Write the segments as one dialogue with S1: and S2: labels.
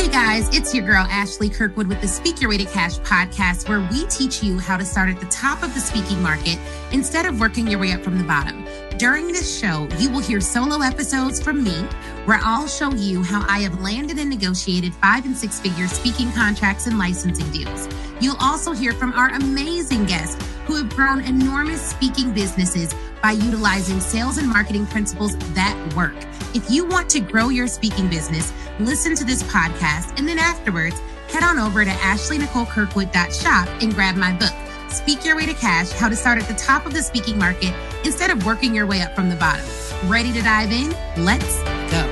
S1: Hey guys, it's your girl Ashley Kirkwood with the Speak Your Way to Cash podcast, where we teach you how to start at the top of the speaking market instead of working your way up from the bottom. During this show, you will hear solo episodes from me, where I'll show you how I have landed and negotiated 5- and 6-figure speaking contracts and licensing deals. You'll also hear from our amazing guests who have grown enormous speaking businesses by utilizing sales and marketing principles that work. If you want to grow your speaking business, listen to this podcast, and then afterwards, head on over to ashleynicolekirkwood.shop and grab my book, Speak Your Way to Cash, How to Start at the Top of the Speaking Market instead of working your way up from the bottom. Ready to dive in? Let's go.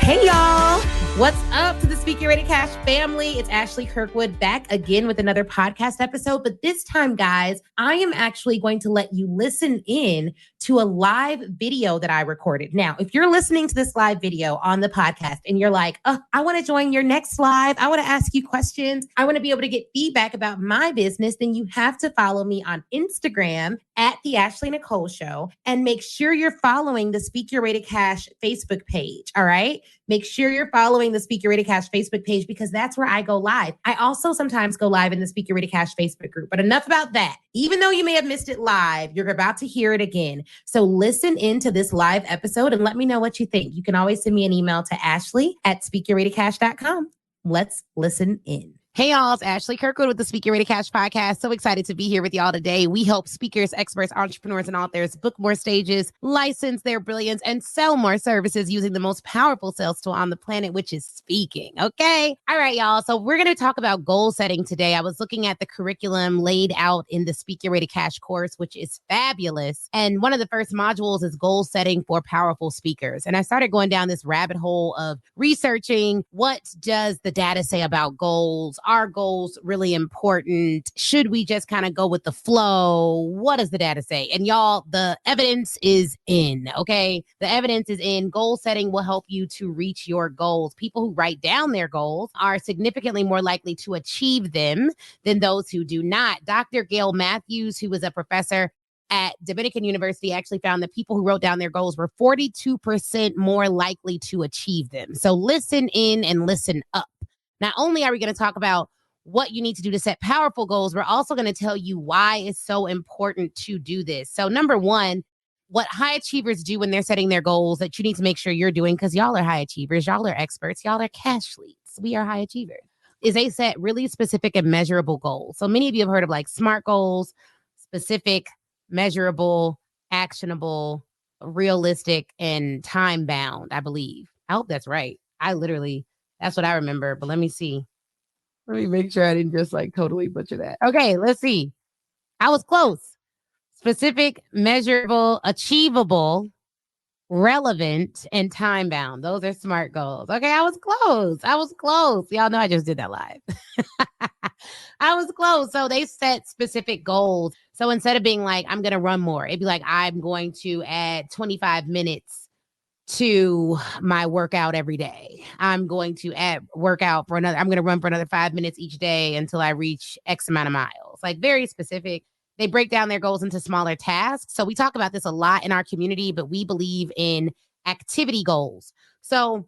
S1: Hey, y'all. What's up to the Speak Your Way to Cash family? It's Ashley Kirkwood back again with another podcast episode. But this time, guys, I am actually going to let you listen in to a live video that I recorded. Now, if you're listening to this live video on the podcast and you're like, I want to join your next live, I want to ask you questions, I want to be able to get feedback about my business, then you have to follow me on Instagram at The Ashley Nicole Show, and make sure you're following the Speak Your Way to Cash Facebook page, all right? Make sure you're following the Speak Your Way to Cash Facebook page because that's where I go live. I also sometimes go live in the Speak Your Way to Cash Facebook group, but enough about that. Even though you may have missed it live, you're about to hear it again. So listen into this live episode and let me know what you think. You can always send me an email to ashley@speakyourwaytocash.com. Let's listen in. Hey, y'all, it's Ashley Kirkwood with the Speak Your Way to Cash podcast. So excited to be here with y'all today. We help speakers, experts, entrepreneurs, and authors book more stages, license their brilliance, and sell more services using the most powerful sales tool on the planet, which is speaking. Okay. All right, y'all. So we're going to talk about goal setting today. I was looking at the curriculum laid out in the Speak Your Way to Cash course, which is fabulous. And one of the first modules is goal setting for powerful speakers. And I started going down this rabbit hole of researching what does the data say about goals? Are goals really important? Should we just kind of go with the flow? What does the data say? And y'all, the evidence is in, okay? The evidence is in. Goal setting will help you to reach your goals. People who write down their goals are significantly more likely to achieve them than those who do not. Dr. Gail Matthews, who was a professor at Dominican University, actually found that people who wrote down their goals were 42% more likely to achieve them. So listen in and listen up. Not only are we going to talk about what you need to do to set powerful goals, we're also going to tell you why it's so important to do this. So number one, what high achievers do when they're setting their goals that you need to make sure you're doing, because y'all are high achievers, y'all are experts, y'all are cash leads. We are high achievers, is they set really specific and measurable goals. So many of you have heard of like SMART goals, specific, measurable, actionable, realistic, and time bound, I believe. I hope that's right. That's what I remember, but let me see. Let me make sure I didn't just like totally butcher that. Okay, let's see. I was close. Specific, measurable, achievable, relevant, and time bound. Those are SMART goals. Okay, I was close. Y'all know I just did that live. I was close. So they set specific goals. So instead of being like, I'm going to run more, it'd be like, I'm going to add 25 minutes to my workout every day. I'm going to I'm going to run for another 5 minutes each day until I reach X amount of miles. Like very specific. They break down their goals into smaller tasks. So we talk about this a lot in our community, but we believe in activity goals. So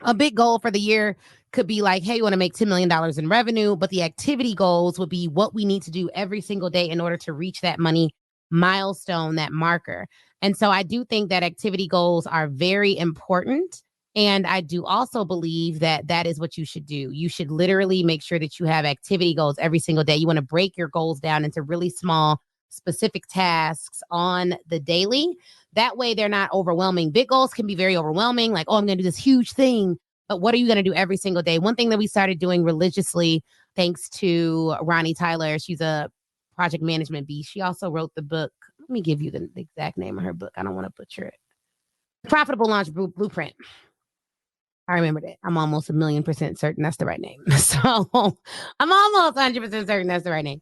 S1: a big goal for the year could be like, hey, you want to make $10 million in revenue, but the activity goals would be what we need to do every single day in order to reach that money milestone, that marker. And so I do think that activity goals are very important. And I do also believe that that is what you should do. You should literally make sure that you have activity goals every single day. You want to break your goals down into really small, specific tasks on the daily. That way they're not overwhelming. Big goals can be very overwhelming. Like, I'm going to do this huge thing. But what are you going to do every single day? One thing that we started doing religiously, thanks to Ronnie Tyler, she's a project management beast. She also wrote the book. Let me give you the exact name of her book. I don't want to butcher it. Profitable Launch Blueprint. I remembered it. I'm almost 1,000,000% certain that's the right name. So I'm almost 100% certain that's the right name.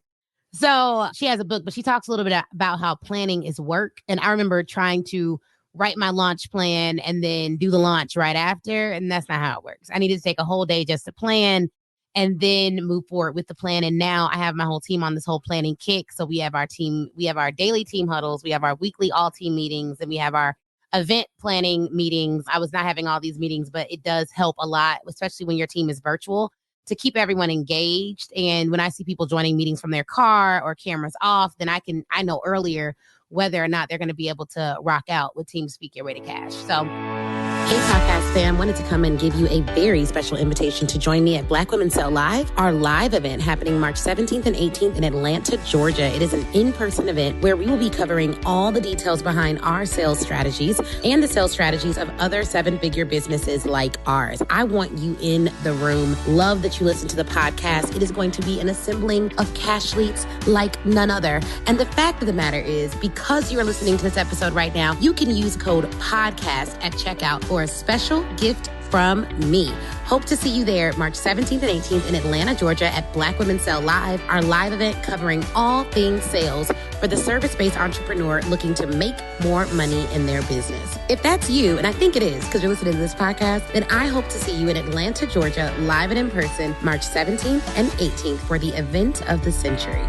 S1: So she has a book, but she talks a little bit about how planning is work. And I remember trying to write my launch plan and then do the launch right after. And that's not how it works. I needed to take a whole day just to plan and then move forward with the plan. And now I have my whole team on this whole planning kick. So we have our team, we have our daily team huddles, we have our weekly all team meetings, and we have our event planning meetings. I was not having all these meetings, but it does help a lot, especially when your team is virtual, to keep everyone engaged. And when I see people joining meetings from their car or cameras off, then I know earlier whether or not they're going to be able to rock out with Team Speak Your Way to Cash. So, hey, podcast fam, wanted to come and give you a very special invitation to join me at Black Women Sell Live, our live event happening March 17th and 18th in Atlanta, Georgia. It is an in-person event where we will be covering all the details behind our sales strategies and the sales strategies of other seven-figure businesses like ours. I want you in the room. Love that you listen to the podcast. It is going to be an assembling of cash leads like none other. And the fact of the matter is, because you are listening to this episode right now, you can use code PODCAST at checkout for a special gift from me. Hope to see you there March 17th and 18th in Atlanta, Georgia at Black Women Sell Live, our live event covering all things sales for the service-based entrepreneur looking to make more money in their business. If that's you, and I think it is because you're listening to this podcast, then I hope to see you in Atlanta, Georgia, live and in person, March 17th and 18th for the event of the century.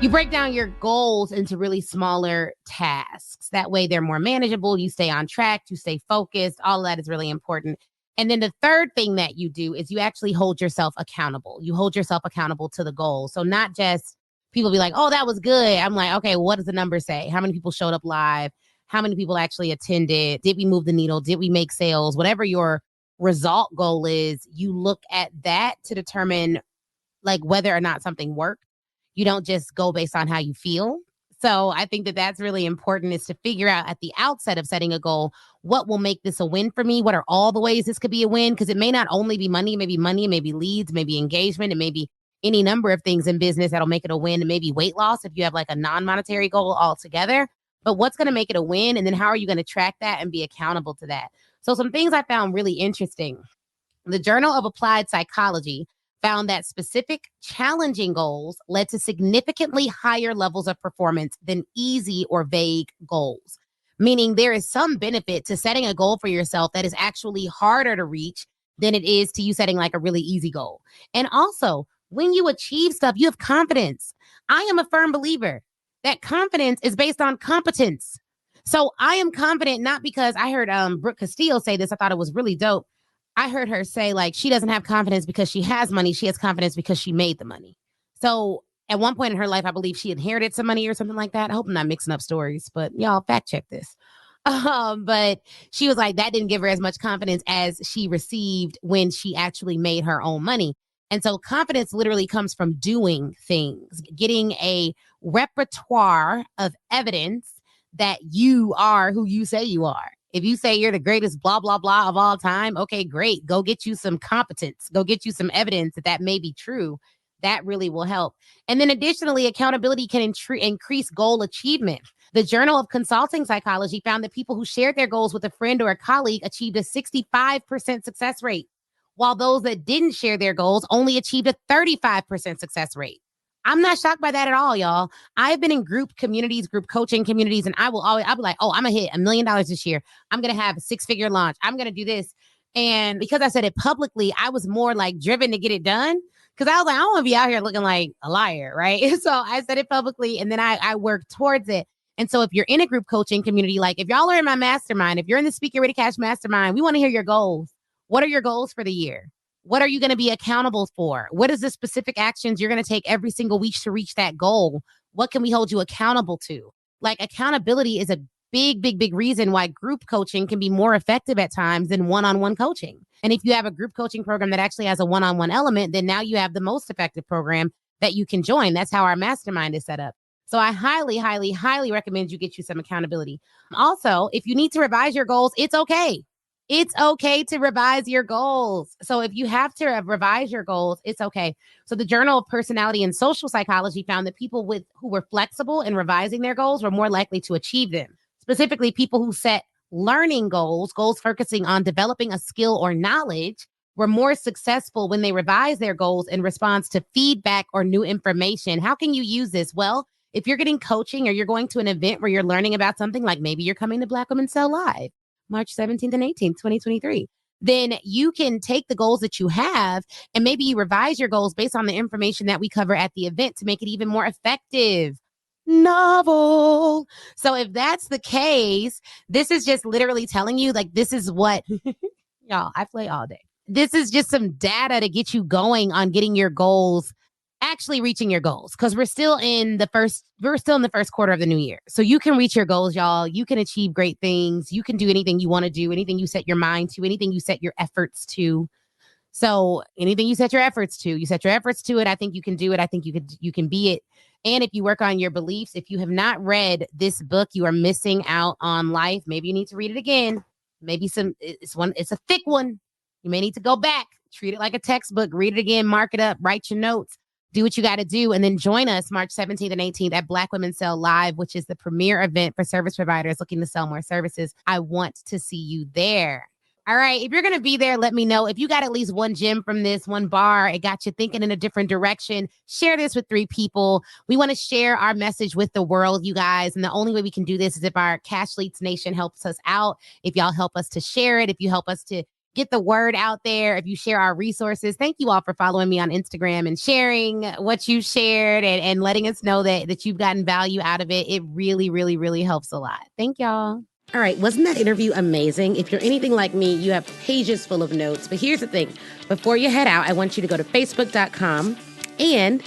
S1: You break down your goals into really smaller tasks. That way they're more manageable. You stay on track, you stay focused. All of that is really important. And then the third thing that you do is you actually hold yourself accountable. You hold yourself accountable to the goal. So not just people be like, oh, that was good. I'm like, okay, what does the number say? How many people showed up live? How many people actually attended? Did we move the needle? Did we make sales? Whatever your result goal is, you look at that to determine like whether or not something worked. You don't just go based on how you feel. So I think that that's really important, is to figure out at the outset of setting a goal, what will make this a win for me? What are all the ways this could be a win? Because it may not only be money, maybe leads, maybe engagement, and maybe any number of things in business that'll make it a win, and maybe weight loss if you have like a non-monetary goal altogether. But what's going to make it a win? And then how are you going to track that and be accountable to that? So some things I found really interesting. The Journal of Applied Psychology found that specific challenging goals led to significantly higher levels of performance than easy or vague goals. Meaning there is some benefit to setting a goal for yourself that is actually harder to reach than it is to you setting like a really easy goal. And also, when you achieve stuff, you have confidence. I am a firm believer that confidence is based on competence. So I am confident not because I heard Brooke Castillo say this. I thought it was really dope. I heard her say, like, she doesn't have confidence because she has money. She has confidence because she made the money. So at one point in her life, I believe she inherited some money or something like that. I hope I'm not mixing up stories, but y'all fact check this. But she was like, that didn't give her as much confidence as she received when she actually made her own money. And so confidence literally comes from doing things, getting a repertoire of evidence that you are who you say you are. If you say you're the greatest blah, blah, blah of all time, okay, great. Go get you some competence. Go get you some evidence that that may be true. That really will help. And then additionally, accountability can increase goal achievement. The Journal of Consulting Psychology found that people who shared their goals with a friend or a colleague achieved a 65% success rate, while those that didn't share their goals only achieved a 35% success rate. I'm not shocked by that at all, y'all. I've been in group communities, group coaching communities, and I'll be like, oh, I'm going to hit $1 million this year. I'm going to have a 6-figure launch. I'm going to do this. And because I said it publicly, I was more like driven to get it done, because I was like, I don't want to be out here looking like a liar, right? So I said it publicly, and then I worked towards it. And so if you're in a group coaching community, like if y'all are in my mastermind, if you're in the Speak Your Way to Cash mastermind, we want to hear your goals. What are your goals for the year? What are you going to be accountable for? What is the specific actions you're going to take every single week to reach that goal? What can we hold you accountable to? Like, accountability is a big, big, big reason why group coaching can be more effective at times than one-on-one coaching. And if you have a group coaching program that actually has a one-on-one element, then now you have the most effective program that you can join. That's how our mastermind is set up. So I highly, highly, highly recommend you get you some accountability. Also, if you need to revise your goals, it's okay. It's okay to revise your goals. So if you have to revise your goals, it's okay. So the Journal of Personality and Social Psychology found that people who were flexible in revising their goals were more likely to achieve them. Specifically, people who set learning goals focusing on developing a skill or knowledge, were more successful when they revise their goals in response to feedback or new information. How can you use this? Well, if you're getting coaching or you're going to an event where you're learning about something, like maybe you're coming to Black Women Sell Live, March 17th and 18th, 2023, then you can take the goals that you have and maybe you revise your goals based on the information that we cover at the event to make it even more effective. novel. So if that's the case, this is just literally telling you, like, this is what, y'all, I play all day. This is just some data to get you going on getting your goals, actually reaching your goals. Cause we're still in the first quarter of the new year. So you can reach your goals, y'all. You can achieve great things. You can do anything you want to do, anything you set your mind to, anything you set your efforts to. So anything you set your efforts to, it. I think you can do it. I think you can be it. And if you work on your beliefs, if you have not read this book, you are missing out on life. Maybe you need to read it again. Maybe it's a thick one. You may need to go back, treat it like a textbook, read it again, mark it up, write your notes, do what you got to do. And then join us March 17th and 18th at Black Women Sell Live, which is the premier event for service providers looking to sell more services. I want to see you there. All right. If you're going to be there, let me know. If you got at least one gem from this, one bar, it got you thinking in a different direction, share this with 3 people. We want to share our message with the world, you guys. And the only way we can do this is if our Cash Leads Nation helps us out. If y'all help us to share it, if you help us to get the word out there, if you share our resources. Thank you all for following me on Instagram and sharing what you shared and letting us know that you've gotten value out of it. It really, really, really helps a lot. Thank y'all. All right, wasn't that interview amazing? If you're anything like me, you have pages full of notes. But here's the thing. Before you head out, I want you to go to facebook.com and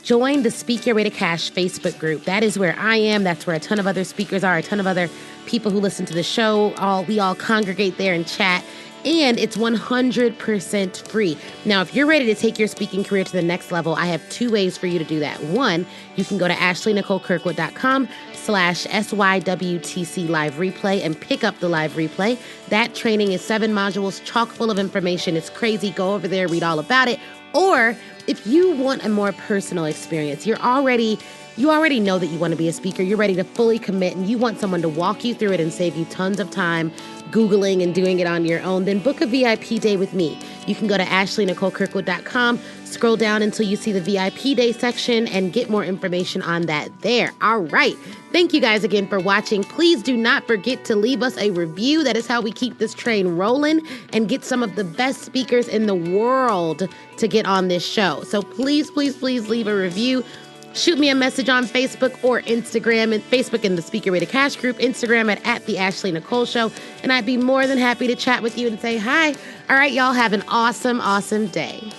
S1: join the Speak Your Way to Cash Facebook group. That is where I am. That's where a ton of other speakers are, a ton of other people who listen to the show. We all congregate there and chat. And it's 100% free. Now, if you're ready to take your speaking career to the next level, I have 2 ways for you to do that. One, you can go to ashleynicolekirkwood.com/SYWTC live replay and pick up the live replay. That training is 7 modules, chock full of information. It's crazy. Go over there, read all about it. Or if you want a more personal experience, you already know that you want to be a speaker. You're ready to fully commit and you want someone to walk you through it and save you tons of time Googling and doing it on your own, then book a VIP day with me. You can go to ashleynicolekirkwood.com, scroll down until you see the VIP day section and get more information on that there. All right. Thank you guys again for watching. Please do not forget to leave us a review. That is how we keep this train rolling and get some of the best speakers in the world to get on this show. So please, please, please leave a review. Shoot me a message on Facebook or Instagram, and Facebook in the Speak Your Way to Cash group, Instagram at the Ashley Nicole Show. And I'd be more than happy to chat with you and say hi. All right, y'all have an awesome, awesome day.